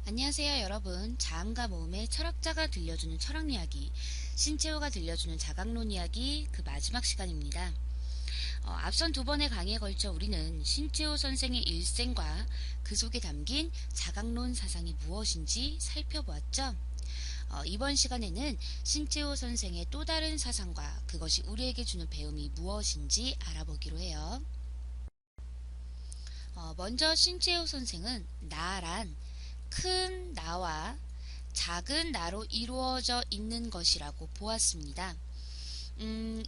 안녕하세요 여러분. 자음과 모음의 철학자가 들려주는 철학 이야기, 신채호가 들려주는 자각론 이야기 그 마지막 시간입니다. 앞선 두 번의 강의에 걸쳐 우리는 신채호 선생의 일생과 그 속에 담긴 자각론 사상이 무엇인지 살펴보았죠. 이번 시간에는 신채호 선생의 또 다른 사상과 그것이 우리에게 주는 배움이 무엇인지 알아보기로 해요. 먼저 신채호 선생은 나란 큰 나와 작은 나로 이루어져 있는 것이라고 보았습니다.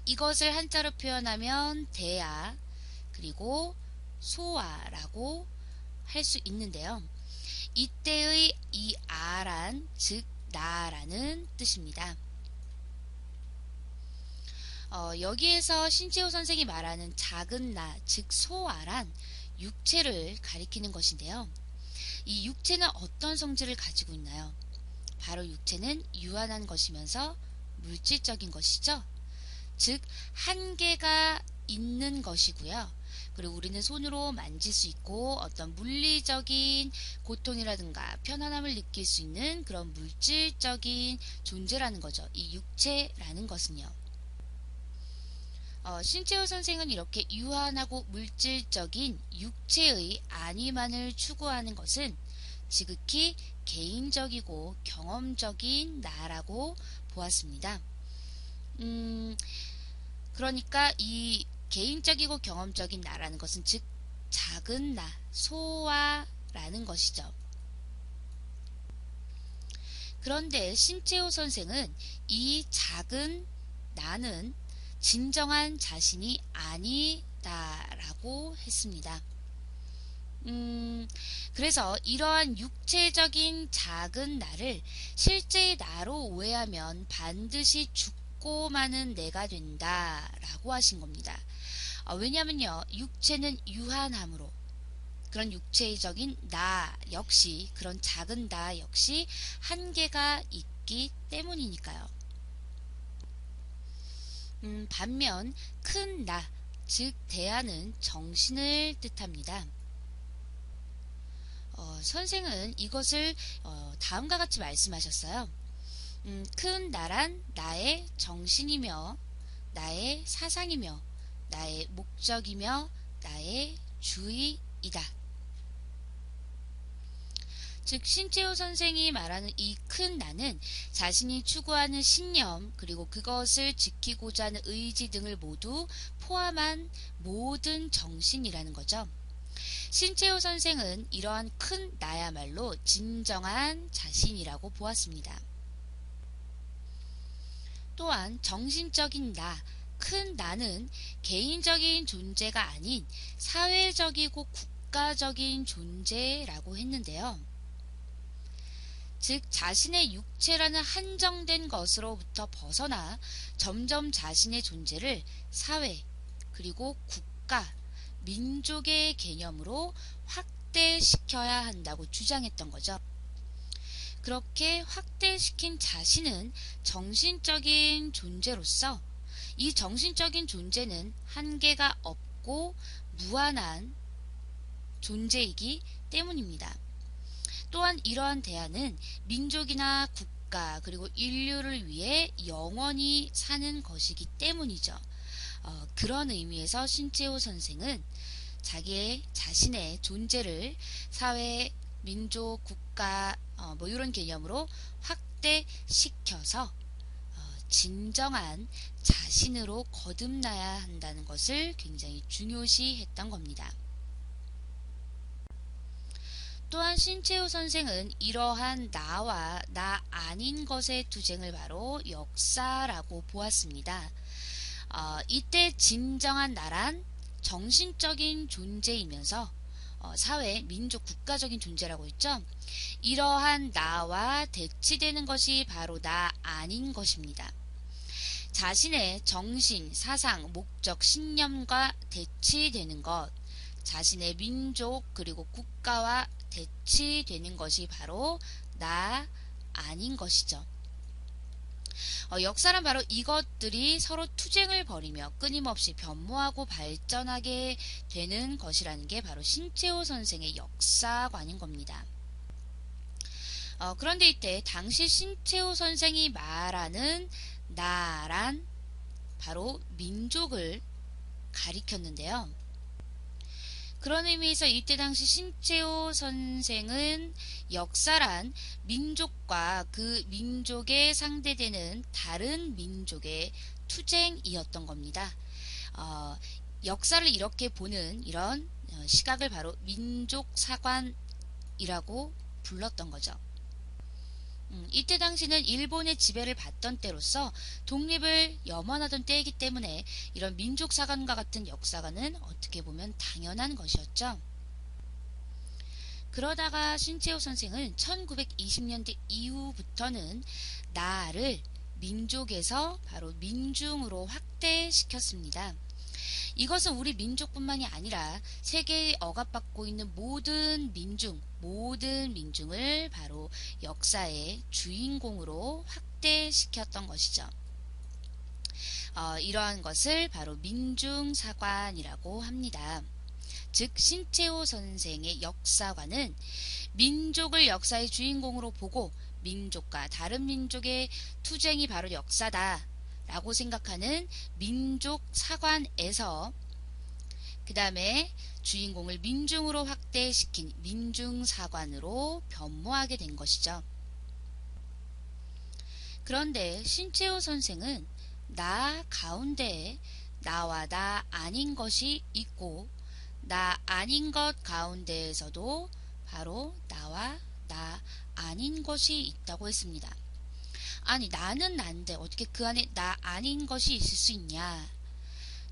이것을 한자로 표현하면 대아 그리고 소아라고 할 수 있는데요. 이때의 이 아란 즉 나라는 뜻입니다. 여기에서 신채호 선생이 말하는 작은 나 즉 소아란 육체를 가리키는 것인데요. 이 육체는 어떤 성질을 가지고 있나요? 바로 육체는 유한한 것이면서 물질적인 것이죠. 즉 한계가 있는 것이고요. 그리고 우리는 손으로 만질 수 있고 어떤 물리적인 고통이라든가 편안함을 느낄 수 있는 그런 물질적인 존재라는 거죠. 이 육체라는 것은요. 신채호 선생은 이렇게 유한하고 물질적인 육체의 안위만을 추구하는 것은 지극히 개인적이고 경험적인 나라고 보았습니다. 그러니까 이 개인적이고 경험적인 나라는 것은 즉 작은 나, 소아라는 것이죠. 그런데 신채호 선생은 이 작은 나는 진정한 자신이 아니다라고 했습니다. 그래서 이러한 육체적인 작은 나를 실제의 나로 오해하면 반드시 죽고 마는 내가 된다라고 하신 겁니다. 왜냐하면요, 육체는 유한함으로 그런 육체적인 나 역시 그런 작은 나 역시 한계가 있기 때문이니까요. 반면 큰 나, 즉 대하는 정신을 뜻합니다. 선생은 이것을 다음과 같이 말씀하셨어요. 큰 나란 나의 정신이며 나의 사상이며 나의 목적이며 나의 주의이다. 즉 신채호 선생이 말하는 이 큰 나는 자신이 추구하는 신념 그리고 그것을 지키고자 하는 의지 등을 모두 포함한 모든 정신이라는 거죠. 신채호 선생은 이러한 큰 나야말로 진정한 자신이라고 보았습니다. 또한 정신적인 나, 큰 나는 개인적인 존재가 아닌 사회적이고 국가적인 존재라고 했는데요. 즉 자신의 육체라는 한정된 것으로부터 벗어나 점점 자신의 존재를 사회 그리고 국가, 민족의 개념으로 확대시켜야 한다고 주장했던 거죠. 그렇게 확대시킨 자신은 정신적인 존재로서 이 정신적인 존재는 한계가 없고 무한한 존재이기 때문입니다. 또한 이러한 대안은 민족이나 국가 그리고 인류를 위해 영원히 사는 것이기 때문이죠. 그런 의미에서 신채호 선생은 자기의 자신의 존재를 사회, 민족, 국가 이런 개념으로 확대시켜서 진정한 자신으로 거듭나야 한다는 것을 굉장히 중요시했던 겁니다. 또한 신채호 선생은 이러한 나와 나 아닌 것의 투쟁을 바로 역사라고 보았습니다. 이때 진정한 나란 정신적인 존재이면서 사회, 민족, 국가적인 존재라고 했죠. 이러한 나와 대치되는 것이 바로 나 아닌 것입니다. 자신의 정신, 사상, 목적, 신념과 대치되는 것, 자신의 민족 그리고 국가와 대치되는 것이 바로 나 아닌 것이죠. 역사란 바로 이것들이 서로 투쟁을 벌이며 끊임없이 변모하고 발전하게 되는 것이라는 게 바로 신채호 선생의 역사관인 겁니다. 그런데 이때 당시 신채호 선생이 말하는 나란 바로 민족을 가리켰는데요. 그런 의미에서 이때 당시 신채호 선생은 역사란 민족과 그 민족에 상대되는 다른 민족의 투쟁이었던 겁니다. 역사를 이렇게 보는 이런 시각을 바로 민족사관이라고 불렀던 거죠. 이때 당시는 일본의 지배를 받던 때로서 독립을 염원하던 때이기 때문에 이런 민족사관과 같은 역사관은 어떻게 보면 당연한 것이었죠. 그러다가 신채호 선생은 1920년대 이후부터는 나를 민족에서 바로 민중으로 확대시켰습니다. 이것은 우리 민족뿐만이 아니라 세계에 억압받고 있는 모든 민중을 바로 역사의 주인공으로 확대시켰던 것이죠. 이러한 것을 바로 민중사관이라고 합니다. 즉 신채호 선생의 역사관은 민족을 역사의 주인공으로 보고 민족과 다른 민족의 투쟁이 바로 역사다 라고 생각하는 민족사관에서 그 다음에 주인공을 민중으로 확대시킨 민중사관으로 변모하게 된 것이죠. 그런데 신채호 선생은 나 가운데에 나와 나 아닌 것이 있고 나 아닌 것 가운데에서도 바로 나와 나 아닌 것이 있다고 했습니다. 아니 나는 난데 어떻게 그 안에 나 아닌 것이 있을 수 있냐.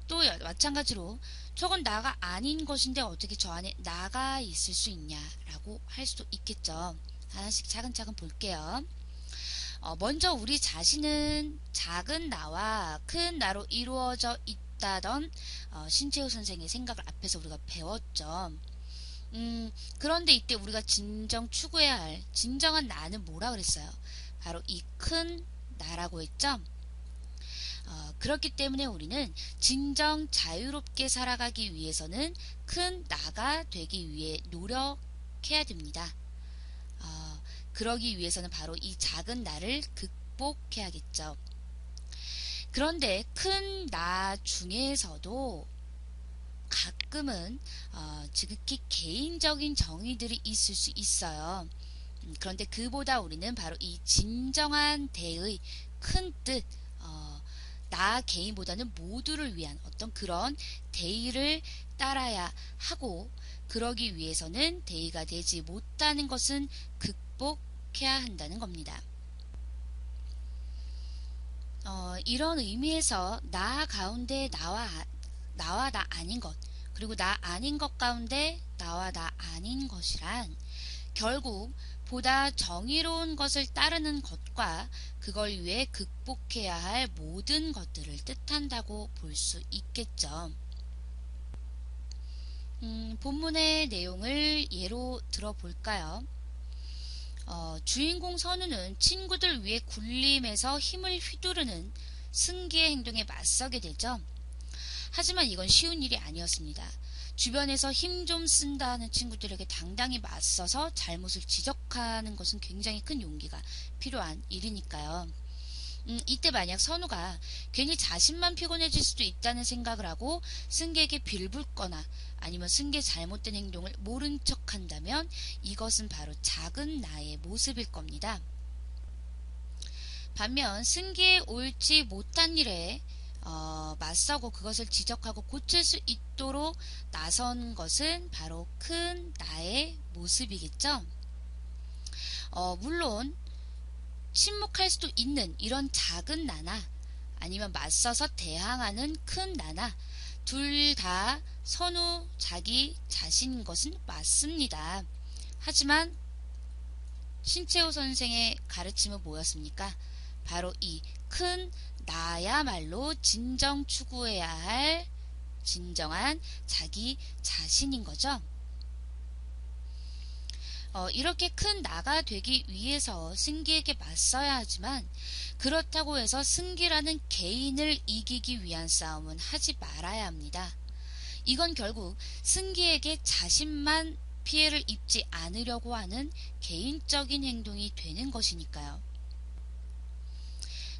또 마찬가지로 저건 나가 아닌 것인데 어떻게 저 안에 나가 있을 수 있냐라고 할 수도 있겠죠. 하나씩 차근차근 볼게요. 먼저 우리 자신은 작은 나와 큰 나로 이루어져 있다던 신채호 선생의 생각을 앞에서 우리가 배웠죠. 그런데 이때 우리가 진정 추구해야 할 진정한 나는 뭐라 그랬어요? 바로 이 큰 나라고 했죠. 그렇기 때문에 우리는 진정 자유롭게 살아가기 위해서는 큰 나가 되기 위해 노력해야 됩니다. 그러기 위해서는 바로 이 작은 나를 극복해야겠죠. 그런데 큰 나 중에서도 가끔은 지극히 개인적인 정의들이 있을 수 있어요. 그런데 그보다 우리는 바로 이 진정한 대의 큰 뜻, 나 개인보다는 모두를 위한 어떤 그런 대의를 따라야 하고 그러기 위해서는 대의가 되지 못하는 것은 극복해야 한다는 겁니다. 이런 의미에서 나 가운데 나와 나 아닌 것 그리고 나 아닌 것 가운데 나와 나 아닌 것이란 결국 보다 정의로운 것을 따르는 것과 그걸 위해 극복해야 할 모든 것들을 뜻한다고 볼 수 있겠죠. 본문의 내용을 예로 들어볼까요? 주인공 선우는 친구들 위해 굴림에서 힘을 휘두르는 승기의 행동에 맞서게 되죠. 하지만 이건 쉬운 일이 아니었습니다. 주변에서 힘 좀 쓴다 하는 친구들에게 당당히 맞서서 잘못을 지적하는 것은 굉장히 큰 용기가 필요한 일이니까요. 이때 만약 선우가 괜히 자신만 피곤해질 수도 있다는 생각을 하고 승계에게 빌붙거나 아니면 승계 잘못된 행동을 모른 척한다면 이것은 바로 작은 나의 모습일 겁니다. 반면 승계에 옳지 못한 일에 맞서고 그것을 지적하고 고칠 수 있도록 나선 것은 바로 큰 나의 모습이겠죠. 물론 침묵할 수도 있는 이런 작은 나나 아니면 맞서서 대항하는 큰 나나 둘 다 선우 자기 자신인 것은 맞습니다. 하지만 신채호 선생의 가르침은 뭐였습니까? 바로 이 큰 나야말로 진정 추구해야 할 진정한 자기 자신인 거죠. 이렇게 큰 나가 되기 위해서 승기에게 맞서야 하지만 그렇다고 해서 승기라는 개인을 이기기 위한 싸움은 하지 말아야 합니다. 이건 결국 승기에게 자신만 피해를 입지 않으려고 하는 개인적인 행동이 되는 것이니까요.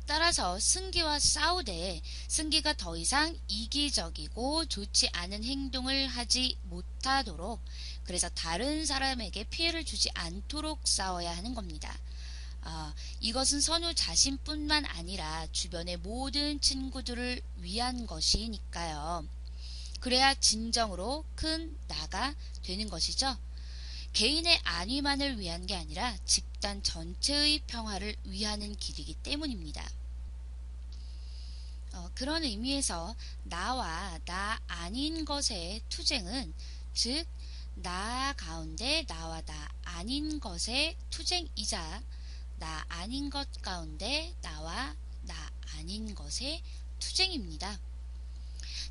따라서 승기와 싸우되 승기가 더 이상 이기적이고 좋지 않은 행동을 하지 못하도록, 그래서 다른 사람에게 피해를 주지 않도록 싸워야 하는 겁니다. 이것은 선우 자신뿐만 아니라 주변의 모든 친구들을 위한 것이니까요. 그래야 진정으로 큰 나가 되는 것이죠. 개인의 안위만을 위한 게 아니라 집단 전체의 평화를 위하는 길이기 때문입니다. 그런 의미에서 나와 나 아닌 것의 투쟁은, 즉 나 가운데 나와 나 아닌 것의 투쟁이자 나 아닌 것 가운데 나와 나 아닌 것의 투쟁입니다.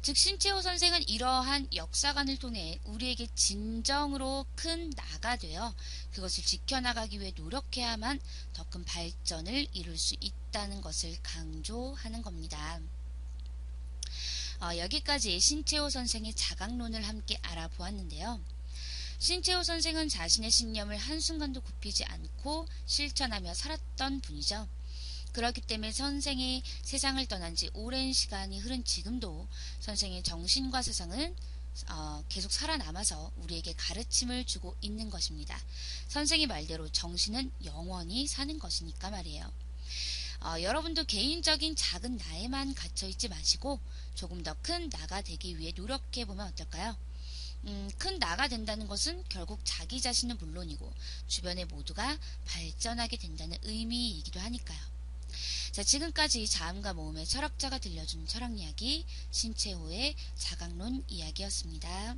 즉 신채호 선생은 이러한 역사관을 통해 우리에게 진정으로 큰 나가 되어 그것을 지켜나가기 위해 노력해야만 더 큰 발전을 이룰 수 있다는 것을 강조하는 겁니다. 여기까지 신채호 선생의 자각론을 함께 알아보았는데요. 신채호 선생은 자신의 신념을 한순간도 굽히지 않고 실천하며 살았던 분이죠. 그렇기 때문에 선생이 세상을 떠난 지 오랜 시간이 흐른 지금도 선생의 정신과 세상은 계속 살아남아서 우리에게 가르침을 주고 있는 것입니다. 선생의 말대로 정신은 영원히 사는 것이니까 말이에요. 여러분도 개인적인 작은 나에만 갇혀있지 마시고 조금 더 큰 나가 되기 위해 노력해보면 어떨까요? 큰 나가 된다는 것은 결국 자기 자신은 물론이고 주변의 모두가 발전하게 된다는 의미이기도 하니까요. 자, 지금까지 자음과 모음의 철학자가 들려준 철학 이야기, 신채호의 자각론 이야기였습니다.